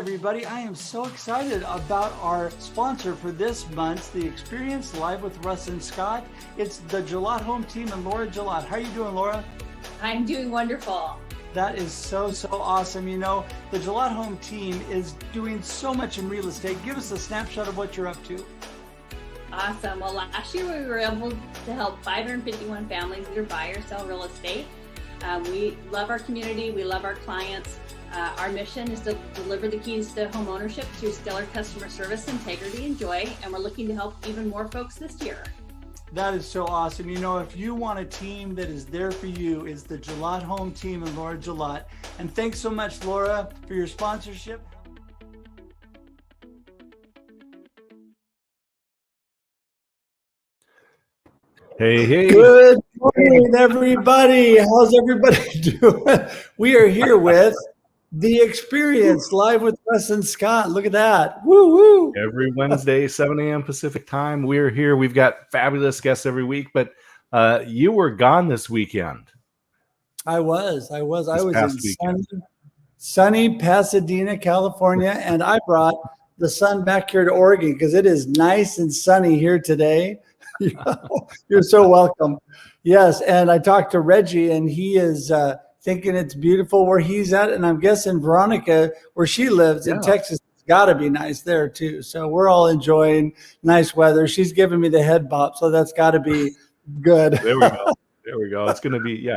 everybody. I am so excited about our sponsor for this month, the Experience Live with Russ and Scott. It's the Gillette Home Team and Laura Gillette. How are you doing, Laura? I'm doing wonderful. That is so awesome. You know, the Gillette Home Team is doing so much in real estate. Give us a snapshot of what you're up to. Awesome. Well, last year we were able to help 551 families either buy or sell real estate. We love our community. We love our clients. Our mission is to deliver the keys to home ownership through stellar customer service, integrity, and joy. And we're looking to help even more folks this year. That is so awesome. You know, if you want a team that is there for you, is the Gillette Home Team and Laura Gillette. And thanks so much, Laura, for your sponsorship. Hey. Good morning, everybody. How's everybody doing? We are here with The Experience Live with Russ and Scott. Look at that. Woo woo. Every Wednesday, 7 a.m. Pacific time. We're here. We've got fabulous guests every week, but you were gone this weekend. I was in sunny Pasadena, California, and I brought the sun back here to Oregon because it is nice and sunny here today. You're so welcome. Yes, and I talked to Reggie, and he is thinking it's beautiful where he's at, and I'm guessing Veronica, where she lives in Texas, it's got to be nice there too. So we're all enjoying nice weather. She's giving me the head bop, so that's got to be good. There we go. It's going to be,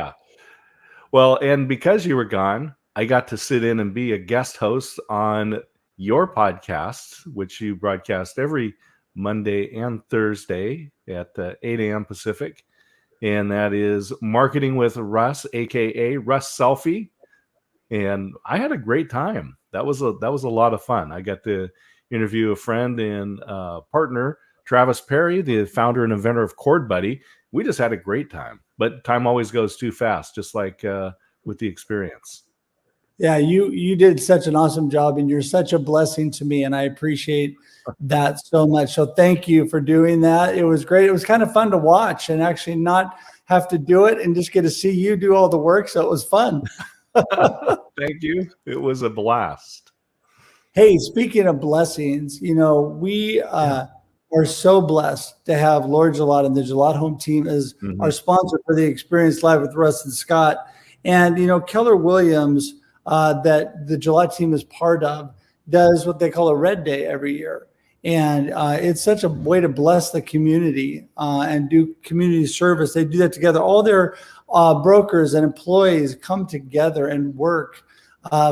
Well, and because you were gone, I got to sit in and be a guest host on your podcast, which you broadcast every Monday and Thursday at 8 a.m. Pacific. And that is Marketing with Russ, aka Russ Selfie. And I had a great time. That was a lot of fun. I got to interview a friend and partner, Travis Perry, the founder and inventor of Cord Buddy. We just had a great time. But time always goes too fast, just like with the Experience. Yeah, you did such an awesome job, and you're such a blessing to me, and I appreciate that so much. So thank you for doing that. It was great. It was kind of fun to watch and actually not have to do it and just get to see you do all the work. So it was fun. Thank you. It was a blast. Hey, speaking of blessings, you know, we are so blessed to have Laura Gillette and the Gillette Home Team as our sponsor for the Experience Live with Russ and Scott. And, you know, Keller Williams, that the Gillette team is part of, does what they call a Red Day every year. And it's such a way to bless the community and do community service. They do that together. All their brokers and employees come together and work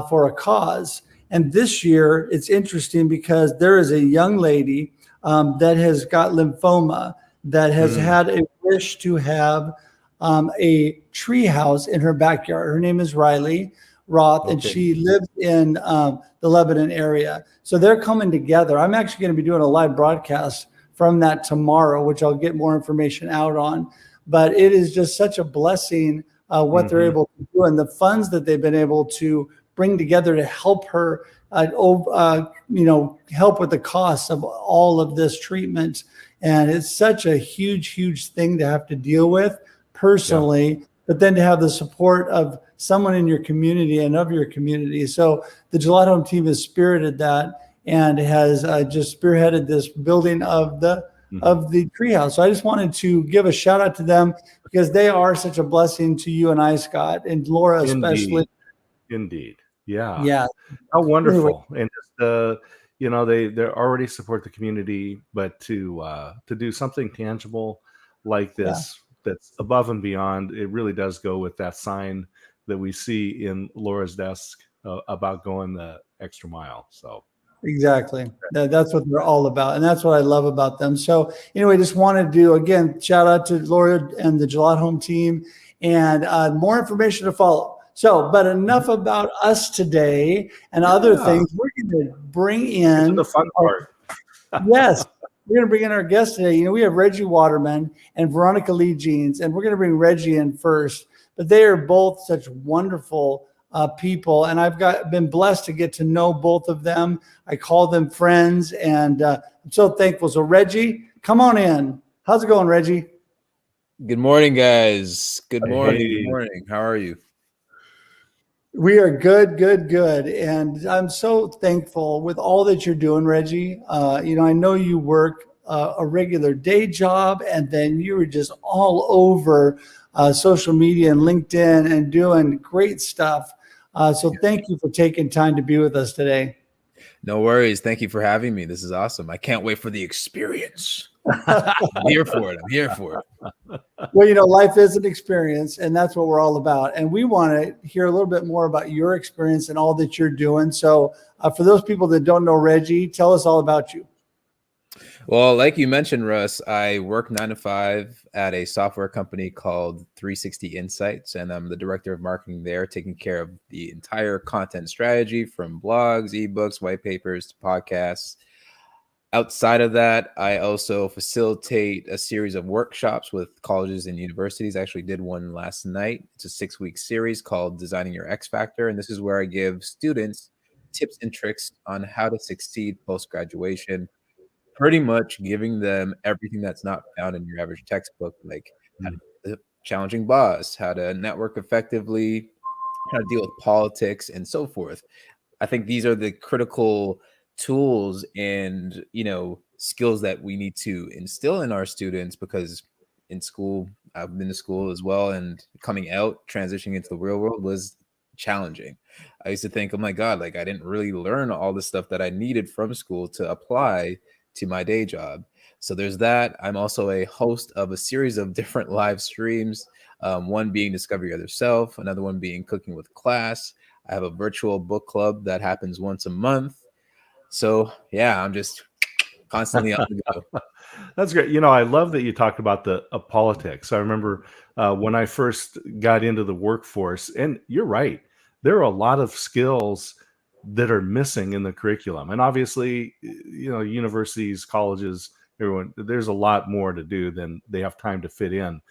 for a cause. And this year, it's interesting because there is a young lady that has got lymphoma that has had a wish to have a tree house in her backyard. Her name is Riley Roth, and she lives in the Lebanon area. So they're coming together. I'm actually going to be doing a live broadcast from that tomorrow, which I'll get more information out on. But it is just such a blessing what they're able to do, and the funds that they've been able to bring together to help her, help with the costs of all of this treatment. And it's such a huge thing to have to deal with personally, but then to have the support of someone in your community and of your community. So the Gillette Home Team has spirited that and has just spearheaded this building of the treehouse. So I just wanted to give a shout out to them because they are such a blessing to you and I, Scott, and Laura especially. Indeed. Yeah. How wonderful. And just, they already support the community, but to do something tangible like this, that's above and beyond, it really does go with that sign that we see in Laura's desk about going the extra mile. So exactly, that's what they're all about, and that's what I love about them. So anyway, just wanted to again shout out to Laura and the Gillette Home Team, and more information to follow. So, but enough about us today and other things. We're going to bring in the fun part. Yes. We're going to bring in our guest today. You know, we have Reggie Waterman and Veronica Lee Jeans, and we're going to bring Reggie in first. But they are both such wonderful people, and I've been blessed to get to know both of them. I call them friends, and I'm so thankful. So, Reggie, come on in. How's it going, Reggie? Good morning, guys. Good morning. Good morning. How are you? We are good, good, good. And I'm so thankful with all that you're doing, Reggie. I know you work a regular day job, and then you were just all over social media and LinkedIn and doing great stuff. So thank you for taking time to be with us today. No worries. Thank you for having me. This is awesome. I can't wait for the experience. I'm here for it. I'm here for it. Well, life is an experience, and that's what we're all about. And we want to hear a little bit more about your experience and all that you're doing. So for those people that don't know Reggie, tell us all about you. Well, like you mentioned, Russ, I work 9 to 5 at a software company called 360 Insights, and I'm the director of marketing there, taking care of the entire content strategy from blogs, ebooks, white papers to podcasts. Outside of that, I also facilitate a series of workshops with colleges and universities. I actually did one last night. It's a 6-week series called Designing Your X Factor. And this is where I give students tips and tricks on how to succeed post-graduation, pretty much giving them everything that's not found in your average textbook, like how to be a challenging boss, how to network effectively, how to deal with politics, and so forth. I think these are the critical tools and skills that we need to instill in our students, because in school, I've been to school as well, and coming out, transitioning into the real world was challenging. I used to think, oh my God, like I didn't really learn all the stuff that I needed from school to apply to my day job. So there's that. I'm also a host of a series of different live streams, one being Discover Your Other Self, another one being Cooking with Class. I have a virtual book club that happens once a month. So yeah, I'm just constantly on the go. That's great. I love that you talked about the politics. I remember when I first got into the workforce, and you're right, there are a lot of skills that are missing in the curriculum. And obviously, universities, colleges, everyone, there's a lot more to do than they have time to fit in.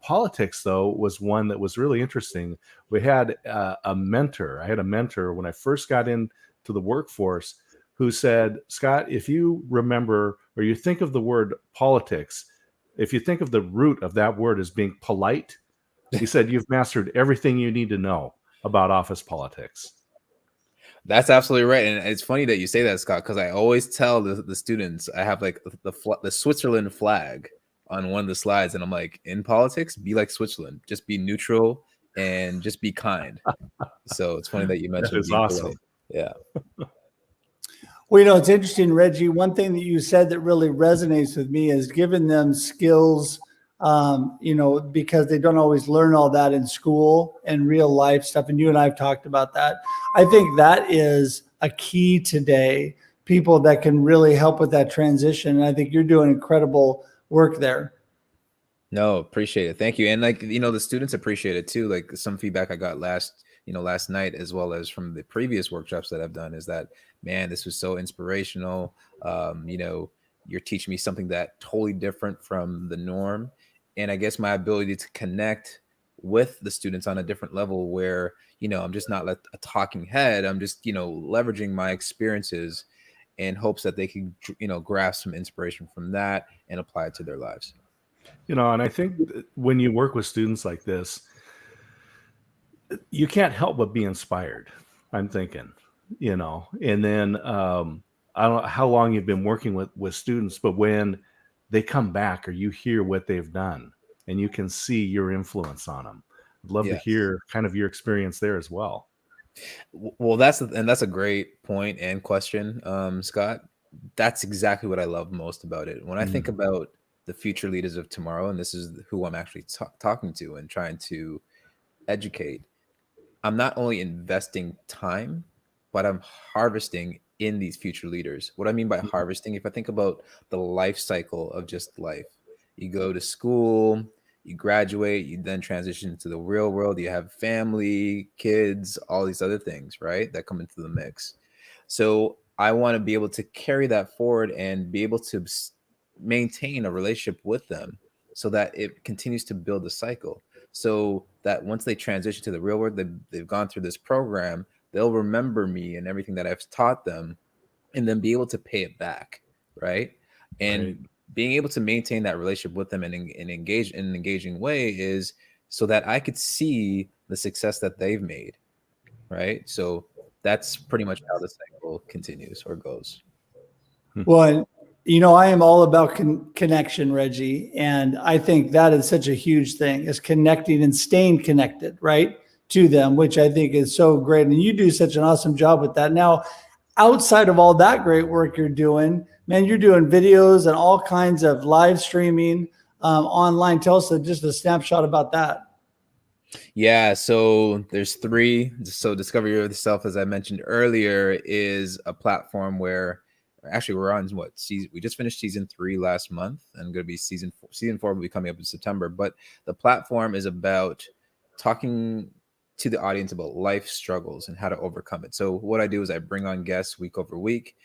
Politics, though, was one that was really interesting. We had a mentor. I had a mentor when I first got into the workforce who said, Scott, if you remember or you think of the word politics, if you think of the root of that word as being polite, he said, you've mastered everything you need to know about office politics. That's absolutely right. And it's funny that you say that, Scott, because I always tell the students, I have like the Switzerland flag on one of the slides. And I'm like, in politics, be like Switzerland, just be neutral and just be kind. So it's funny that you mentioned That is being awesome. polite. Yeah. Well, it's interesting, Reggie. One thing that you said that really resonates with me is giving them skills, because they don't always learn all that in school and real life stuff. And you and I have talked about that. I think that is a key today, people that can really help with that transition. And I think you're doing incredible work there. No, appreciate it. Thank you. And the students appreciate it too. Like some feedback I got last night, as well as from the previous workshops that I've done, is that, man, this was so inspirational. You're teaching me something that totally different from the norm. And I guess my ability to connect with the students on a different level where, I'm just not like a talking head. I'm just, leveraging my experiences in hopes that they can, grasp some inspiration from that and apply it to their lives. And I think when you work with students like this, you can't help but be inspired, I'm thinking, and then I don't know how long you've been working with students, but when they come back or you hear what they've done and you can see your influence on them, I'd love to hear kind of your experience there as well. Well, that's a great point and question, Scott. That's exactly what I love most about it. When I think about the future leaders of tomorrow, and this is who I'm actually talking to and trying to educate, I'm not only investing time, but I'm harvesting in these future leaders. What I mean by harvesting, if I think about the life cycle of just life, you go to school, you graduate, you then transition into the real world, you have family, kids, all these other things, right, that come into the mix. So I want to be able to carry that forward and be able to maintain a relationship with them so that it continues to build a cycle, so that once they transition to the real world, they've gone through this program, they'll remember me and everything that I've taught them, and then be able to pay it back, right? And being able to maintain that relationship with them and engage in an engaging way is so that I could see the success that they've made. right? So that's pretty much how the cycle continues or goes. Well, you know, I am all about connection, Reggie. And I think that is such a huge thing, is connecting and staying connected, right, to them, which I think is so great. And you do such an awesome job with that. Now, outside of all that great work you're doing, man, you're doing videos and all kinds of live streaming online. Tell us just a snapshot about that. Yeah, so there's three. So Discover Yourself, as I mentioned earlier, is a platform where actually we're on what season? We just finished season 3 last month, and going to be season 4. Season 4 will be coming up in September. But the platform is about talking to the audience about life struggles and how to overcome it. So what I do is I bring on guests week over week,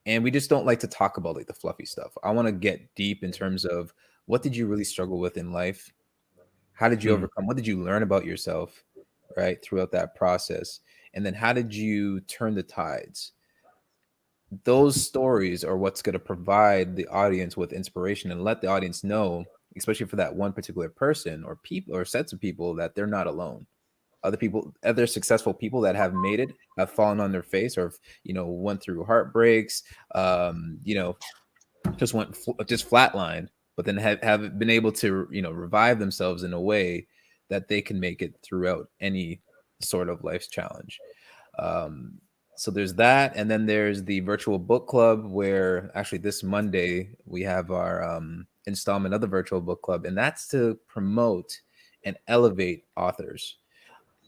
and we just don't like to talk about like the fluffy stuff. I want to get deep in terms of what did you really struggle with in life? How did you overcome? What did you learn about yourself, right, throughout that process? And then how did you turn the tides? Those stories are what's going to provide the audience with inspiration and let the audience know, especially for that one particular person or people or sets of people, that they're not alone. Other people, other successful people that have made it, have fallen on their face, or went through heartbreaks, just flatlined, but then have been able to revive themselves in a way that they can make it throughout any sort of life's challenge. So there's that, and then there's the virtual book club, where actually this Monday we have our installment of the virtual book club, and that's to promote and elevate authors.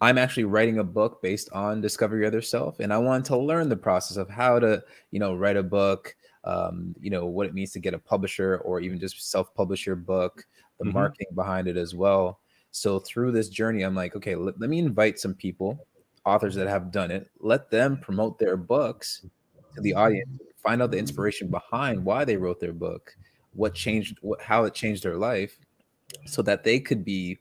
I'm actually writing a book based on Discover Your Other Self, and I wanted to learn the process of how to write a book, what it means to get a publisher or even just self-publish your book, the marketing behind it as well. So through this journey, I'm like, okay, let me invite some people, authors that have done it, let them promote their books to the audience, find out the inspiration behind why they wrote their book, how it changed their life, so that they could be,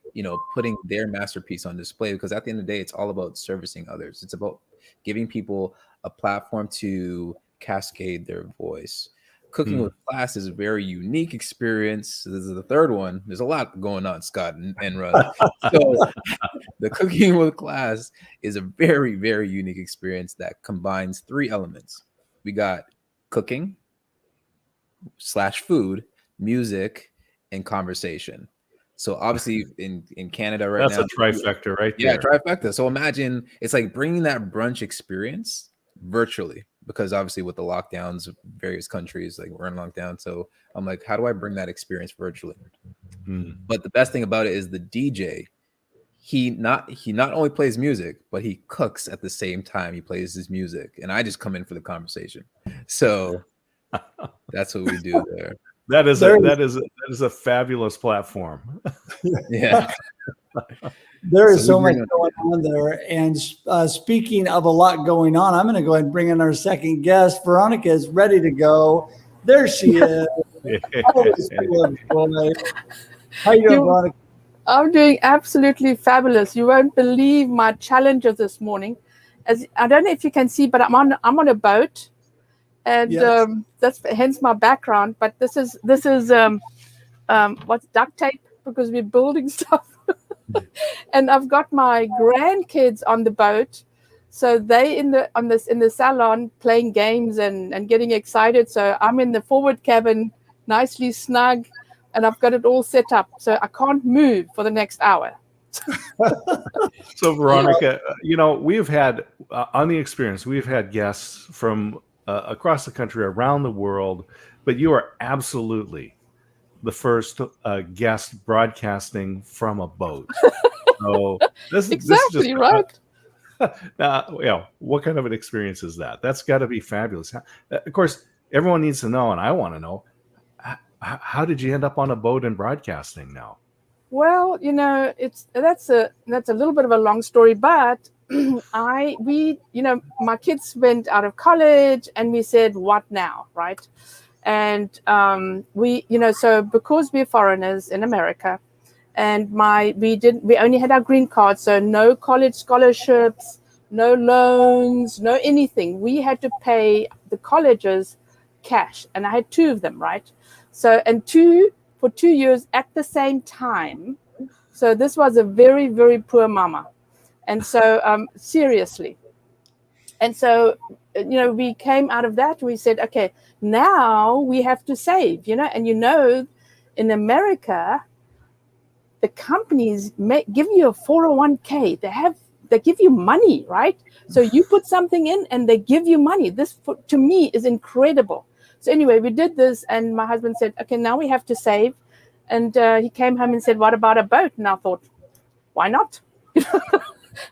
putting their masterpiece on display. Because at the end of the day, it's all about servicing others. It's about giving people a platform to cascade their voice. Cooking with Class is a very unique experience. This is the third one. There's a lot going on, Scott and Russ. So the Cooking with Class is a very, very unique experience that combines 3 elements. We got cooking / food, music, and conversation. So obviously in Canada right now, that's a trifecta right there. Yeah, trifecta. So imagine it's like bringing that brunch experience virtually, because obviously with the lockdowns of various countries, like we're in lockdown. So I'm like, how do I bring that experience virtually? But the best thing about it is the DJ, he not only plays music, but he cooks at the same time he plays his music. And I just come in for the conversation. So that's what we do there. That is a fabulous platform. Yeah. There is so much going on there. And speaking of a lot going on, I'm going to go ahead and bring in our second guest. Veronica is ready to go. There she is. How you doing, Veronica? I'm doing absolutely fabulous. You won't believe my challenges this morning. As I don't know if you can see, but I'm on a boat. And yes. That's hence my background. But this is what's duct tape, because we're building stuff. And I've got my grandkids on the boat, so they in the salon playing games and getting excited. So I'm in the forward cabin, nicely snug, and I've got it all set up, so I can't move for the next hour. So Veronica, we've had on the experience, we've had guests from across the country, around the world, but you are absolutely the first guest broadcasting from a boat. So this exactly is just right. What kind of an experience is that? That's got to be fabulous. Of course, everyone needs to know, and I want to know, how did you end up on a boat and broadcasting now? Well, that's a little bit of a long story, but my kids went out of college, and we said, what now, right? And so because we're foreigners in America, and we only had our green card, so no college scholarships, no loans, no anything. We had to pay the colleges cash, and I had 2 of them, right? So for 2 years at the same time. So this was a very, very poor mama. And so seriously. And so, we came out of that. We said, okay, now we have to save, and in America, the companies give you a 401k. They give you money, right? So you put something in and they give you money. This, to me, is incredible. So anyway, we did this, and my husband said, okay, now we have to save. And he came home and said, what about a boat? And I thought, why not?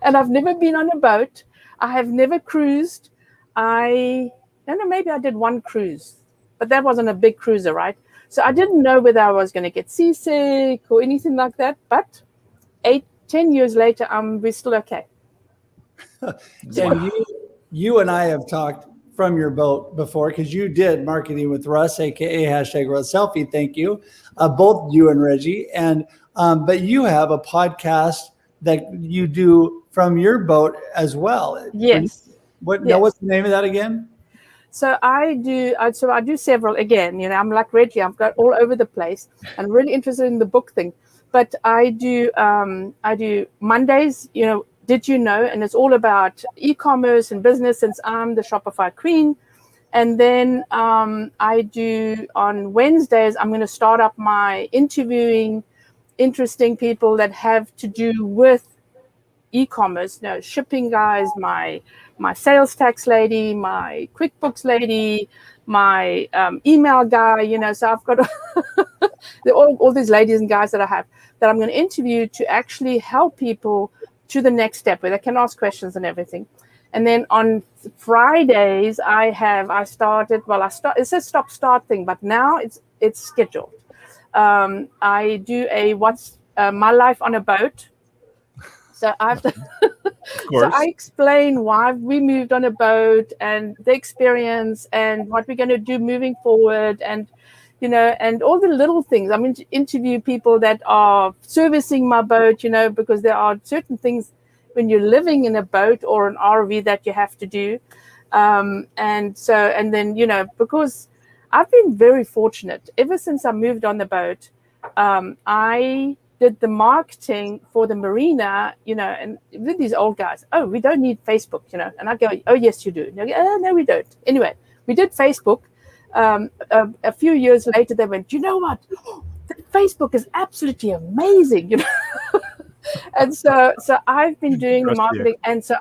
And I've never been on a boat. I have never cruised. I don't know, maybe I did one cruise, but that wasn't a big cruiser, right? So I didn't know whether I was going to get seasick or anything like that. But 8-10 years later, we're still okay. And you and I have talked from your boat before, because you did marketing with Russ, aka #RussSelfie. Thank you, both you and Reggie. And but you have a podcast that you do from your boat as well. Yes. Now, what's the name of that again? So I do several again. I'm like Reggie. I've got all over the place. I'm really interested in the book thing, but I do Mondays. Did you know? And it's all about e-commerce and business, since I'm the Shopify queen. And then I do on Wednesdays. I'm going to start up my interviewing interesting people that have to do with e-commerce, shipping guys, my sales tax lady, my QuickBooks lady, my email guy, so I've got all these ladies and guys that I have that I'm going to interview to actually help people to the next step where they can ask questions and everything. And then on Fridays, it says stop-start thing, but now it's scheduled. I do a what's my life on a boat. So so I explain why we moved on a boat and the experience and what we're going to do moving forward, and and all the little things. I'm going to interview people that are servicing my boat, because there are certain things when you're living in a boat or an RV that you have to do. And then, because I've been very fortunate ever since I moved on the boat. I did the marketing for the marina, and with these old guys. Oh, we don't need Facebook, and I go, oh, yes, you do. And they go, oh, no, we don't. Anyway, we did Facebook. A few years later, they went, you know what? Facebook is absolutely amazing, And so I've been doing the marketing, and so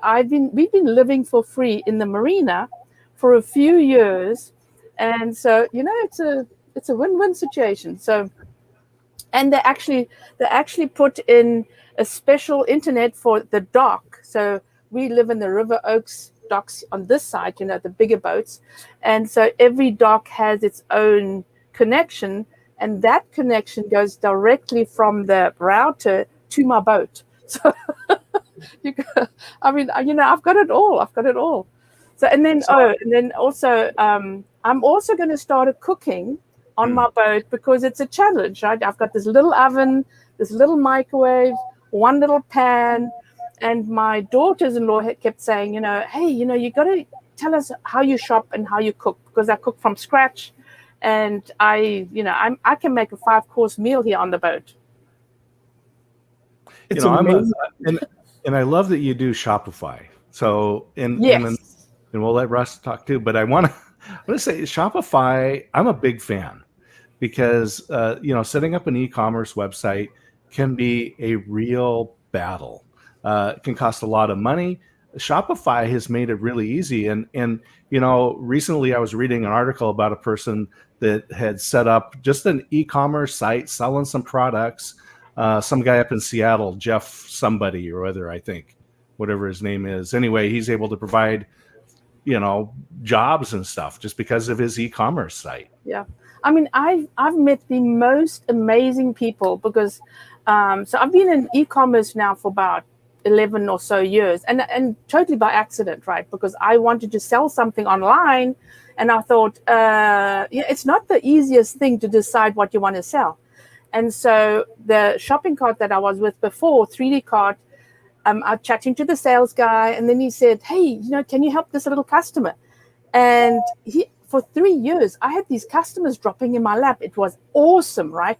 we've been living for free in the marina for a few years, and so it's a win-win situation. So, and they actually put in a special internet for the dock. So we live in the River Oaks docks on this side, the bigger boats, and so every dock has its own connection, and that connection goes directly from the router to my boat. So I've got it all. So and then also I'm also going to start cooking on my boat, because it's a challenge, right? I've got this little oven, this little microwave, one little pan, and my daughters-in-law kept saying, hey, you got to tell us how you shop and how you cook, because I cook from scratch, and I can make a 5-course meal here on the boat. It's and I love that you do Shopify. So and we'll let Russ talk too. But I want to say Shopify. I'm a big fan, because setting up an e-commerce website can be a real battle. It can cost a lot of money. Shopify has made it really easy. And recently I was reading an article about a person that had set up just an e-commerce site selling some products. Some guy up in Seattle, Jeff somebody or other, I think, whatever his name is. Anyway, he's able to provide, jobs and stuff just because of his e-commerce site. Yeah. I mean, I've met the most amazing people, because so I've been in e-commerce now for about 11 or so years, and totally by accident, right? Because I wanted to sell something online, and I thought, it's not the easiest thing to decide what you want to sell. And so the shopping cart that I was with before, 3D cart, I'm chatting to the sales guy, and then he said, hey, can you help this little customer? And for 3 years, I had these customers dropping in my lap. It was awesome, right?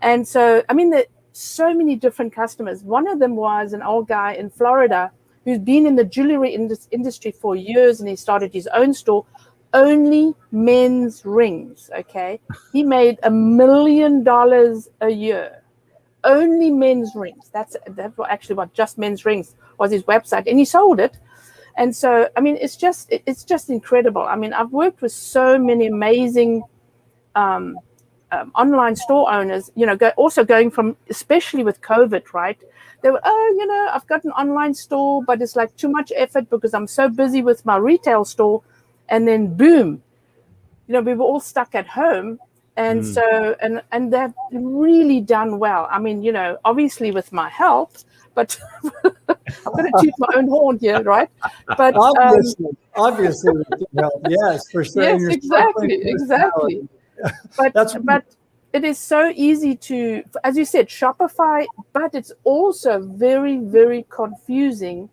And so, I mean, so many different customers. One of them was an old guy in Florida who's been in the jewelry industry for years, and he started his own store, only men's rings. Okay, he made $1 million a year, only men's rings. That's actually what Just Men's Rings was, his website, and he sold it. And so, I mean, it's just incredible. I mean, I've worked with so many amazing online store owners, you know, also going from, especially with COVID, right? They were, I've got an online store, but it's like too much effort because I'm so busy with my retail store. And then boom, you know, we were all stuck at home. And so, and they've really done well. I mean, you know, obviously with my help, but I'm going to toot my own horn here, right? But obviously, with your help, yes, for sure. Yes, exactly. But it is so easy to, as you said, Shopify, but it's also very, very confusing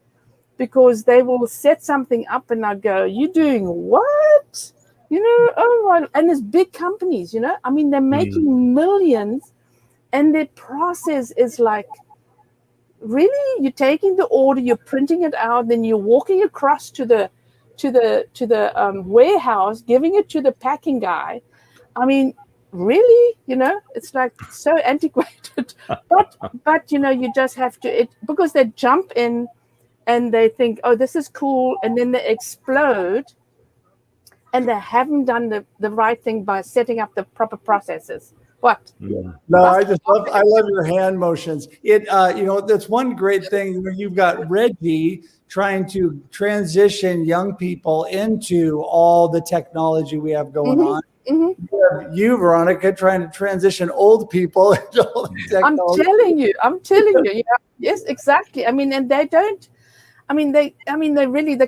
because they will set something up and I go, "You doing what?" You know, oh, and there's big companies, you know, I mean, they're making millions, and their process is like, really? You're taking the order, you're printing it out, then you're walking across to the warehouse, giving it to the packing guy. I mean, really, you know, it's like so antiquated. But you know, you just have to because they jump in and they think, oh, this is cool, and then they explode. And they haven't done the right thing by setting up the proper processes. What? No, I love your hand motions. You know, that's one great thing. You know, you've got Reggie trying to transition young people into all the technology we have going on. Mm-hmm. You, Veronica, trying to transition old people into all the technology. I'm telling you. Yeah, yes, exactly. I mean, and they don't. They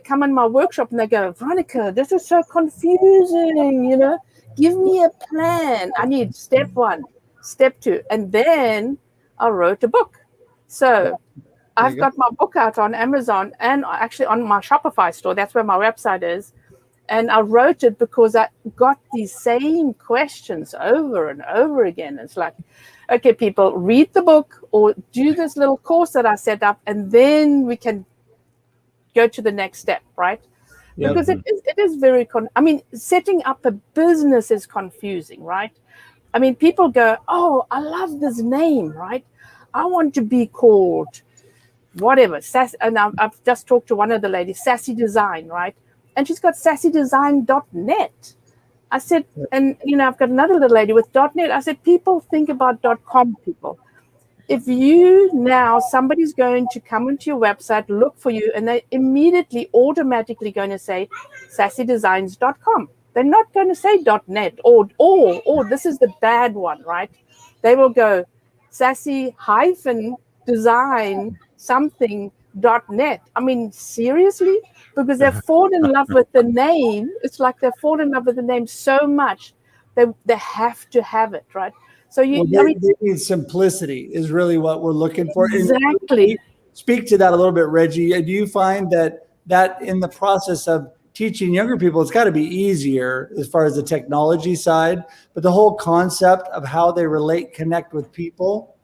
come in my workshop and they go, Veronica, this is so confusing, you know, give me a plan. I need step 1, step 2. And then I wrote a book. So I've got my book out on Amazon and actually on my Shopify store. That's where my website is. And I wrote it because I got these same questions over and over again. It's like, okay, people, read the book or do this little course that I set up, and then we can go to the next step, right? Yep. Because it is very setting up a business is confusing, right? I mean, people go, oh, I love this name, right? I want to be called whatever. And I've just talked to one of the ladies, Sassy Design, right? And she's got sassydesign.net. I said, and you know, I've got another little lady with .net. I said, people think about .com, people. If somebody's going to come into your website, look for you, and they're immediately automatically going to say sassydesigns.com. They're not going to say .net or this is the bad one, right? They will go sassy-design something.net. I mean, seriously? Because they've fallen in love with the name. It's like they've fallen in love with the name so much, they have to have it, right? So they need simplicity is really what we're looking for. Exactly. Speak to that a little bit, Reggie. Do you find that in the process of teaching younger people, it's got to be easier as far as the technology side, but the whole concept of how they connect with people,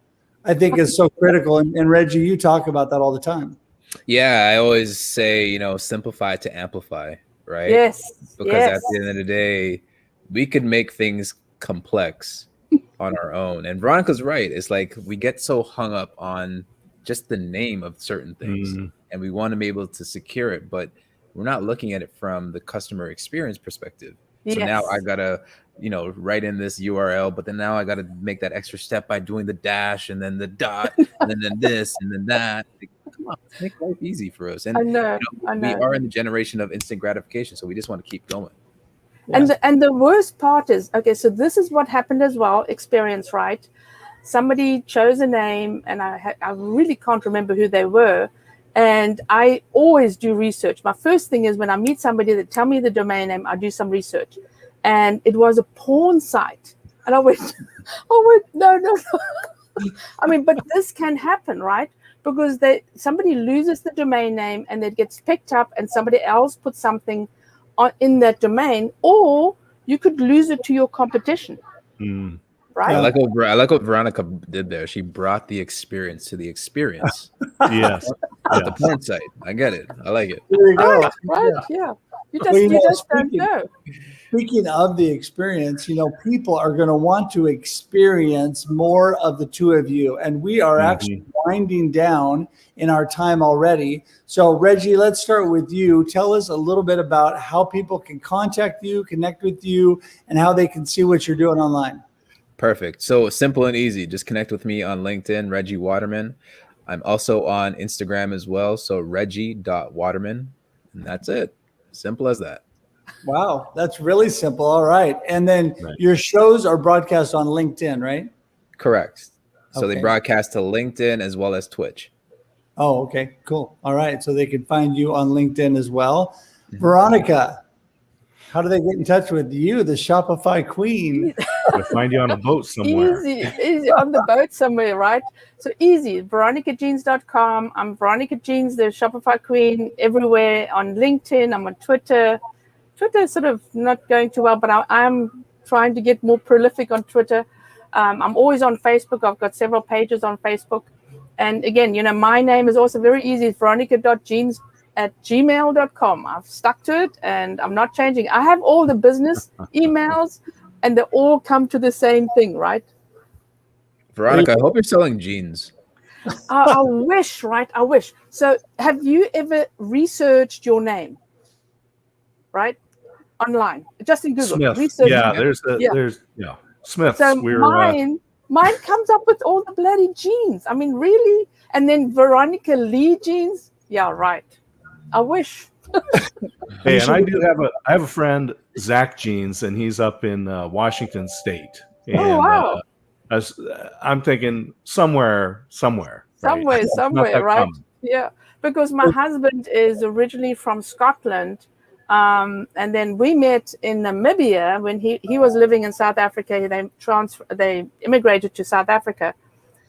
I think is so critical. And Reggie, you talk about that all the time. Yeah, I always say, you know, simplify to amplify, right? Yes. Because at the end of the day, we could make things complex on our own. And Veronica's right. It's like we get so hung up on just the name of certain things and we want to be able to secure it, but we're not looking at it from the customer experience perspective. So now I gotta, you know, write in this URL, but then now I gotta make that extra step by doing the dash and then the dot and then this and then that. Like, come on, make life easy for us. And I know. We are in the generation of instant gratification, so we just want to keep going. Yeah. And the worst part is, okay, so this is what happened as well, experience, right? Somebody chose a name, and I really can't remember who they were. And I always do research. My first thing is when I meet somebody that tell me the domain name, I do some research. And it was a porn site. And I went, no. I mean, but this can happen, right? Because somebody loses the domain name and it gets picked up and somebody else puts something in that domain, or you could lose it to your competition, right? I like what Veronica did there. She brought the experience to the experience. Yes. At the porn site. I get it. I like it. There you go. Right, yeah. You just, Well, you you know, just don't know. Speaking of the experience, people are going to want to experience more of the two of you. And we are actually winding down in our time already. So, Reggie, let's start with you. Tell us a little bit about how people can contact you, connect with you, and how they can see what you're doing online. Perfect. So simple and easy. Just connect with me on LinkedIn, Reggie Waterman. I'm also on Instagram as well. So reggie.waterman. And that's it. Simple as that. Wow, that's really simple. All right. And then Right. your shows are broadcast on LinkedIn, right? Correct. So Okay. they broadcast to LinkedIn as well as Twitch. Oh, okay, cool. All right. So they can find you on LinkedIn as well. Veronica, how do they get in touch with you, the Shopify queen? We'll find you on a boat somewhere. Easy on the boat somewhere, right? So easy. VeronicaJeans.com. I'm Veronica Jeans, the Shopify queen, everywhere on LinkedIn. I'm on Twitter. Twitter is sort of not going too well, but I'm trying to get more prolific on Twitter. I'm always on Facebook. I've got several pages on Facebook. And again, my name is also very easy. It's veronica.jeans@gmail.com. I've stuck to it and I'm not changing. I have all the business emails and they all come to the same thing, right? Veronica, I hope you're selling jeans. I wish, right? I wish. So have you ever researched your name, right? Online, just in Google. Smith. Research. Yeah, there's Smiths. So mine comes up with all the bloody jeans. I mean, really? And then Veronica Lee jeans. Yeah, right. I wish. Hey, and I have a friend, Zach Jeans, and he's up in Washington State. And, Oh, wow. I'm thinking somewhere. Somewhere, Not that right? common. Yeah, because my husband is originally from Scotland. And then we met in Namibia when he was living in South Africa. They immigrated to South Africa.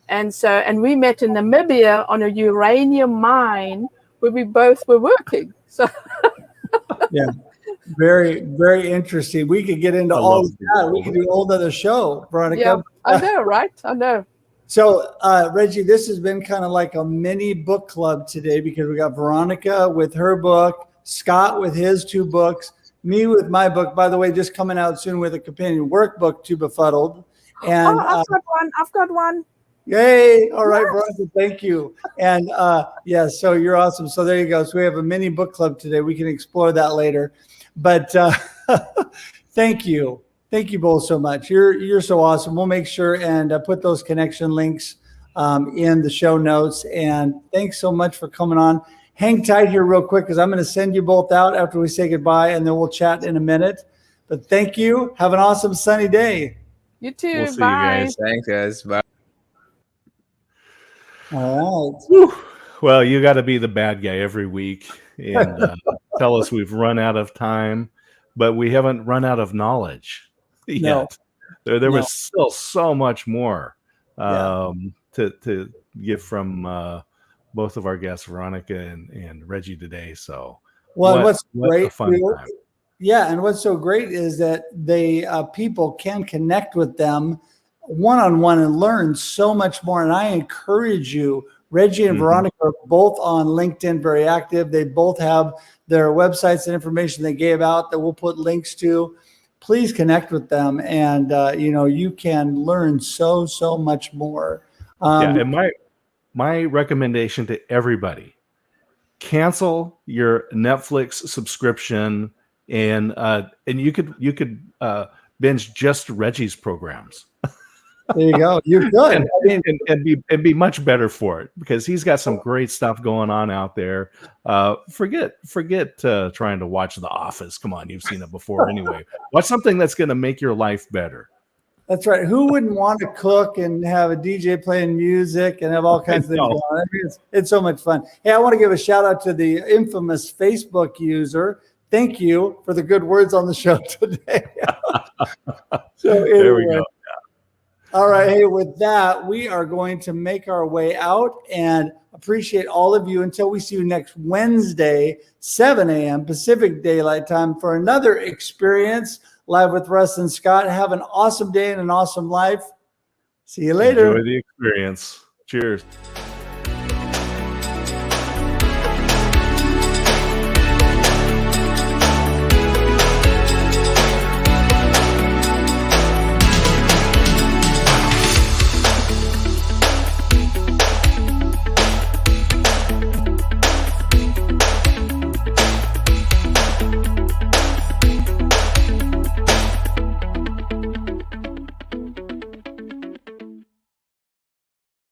And we met in Namibia on a uranium mine where we both were working. So Yeah, very, very interesting. We could get into all of that. We could do a whole other show, Veronica. yeah, I know, right? I know. So, Reggie, this has been kind of like a mini book club today because we got Veronica with her book, Scott with his 2 books, me with my book, by the way, just coming out soon with a companion workbook, Too Befuddled. And I've got one. Yay. All right, Veronica, thank you. And so you're awesome. So there you go. So we have a mini book club today. We can explore that later. But thank you. Thank you both so much. You're so awesome. We'll make sure and put those connection links in the show notes. And thanks so much for coming on. Hang tight here real quick because I'm going to send you both out after we say goodbye, and then we'll chat in a minute. But thank you. Have an awesome sunny day. You too. We'll see Bye. you guys. Thanks, guys. Bye. All right. Well, you got to be the bad guy every week and tell us we've run out of time, but we haven't run out of knowledge yet. No. There was still so much more to get from both of our guests, Veronica and Reggie, today. So, What's great, a fun time. and what's so great is that they people can connect with them one-on-one and learn so much more. And I encourage you, Reggie and Veronica are both on LinkedIn, very active. They both have their websites and information they gave out that we'll put links to. Please connect with them, and you can learn so much more. And my recommendation to everybody: cancel your Netflix subscription, and you could binge just Reggie's programs. There you go. You're good. and be much better for it because he's got some great stuff going on out there. Forget trying to watch The Office. Come on, you've seen it before anyway. Watch something that's going to make your life better. That's right. Who wouldn't want to cook and have a DJ playing music and have all kinds of things going on? I mean, it's so much fun. Hey, I want to give a shout out to the infamous Facebook user. Thank you for the good words on the show today. There we go. All right. Hey, with that, we are going to make our way out and appreciate all of you until we see you next Wednesday, 7 a.m. Pacific Daylight Time for another experience live with Russ and Scott. Have an awesome day and an awesome life. See you later. Enjoy the experience. Cheers.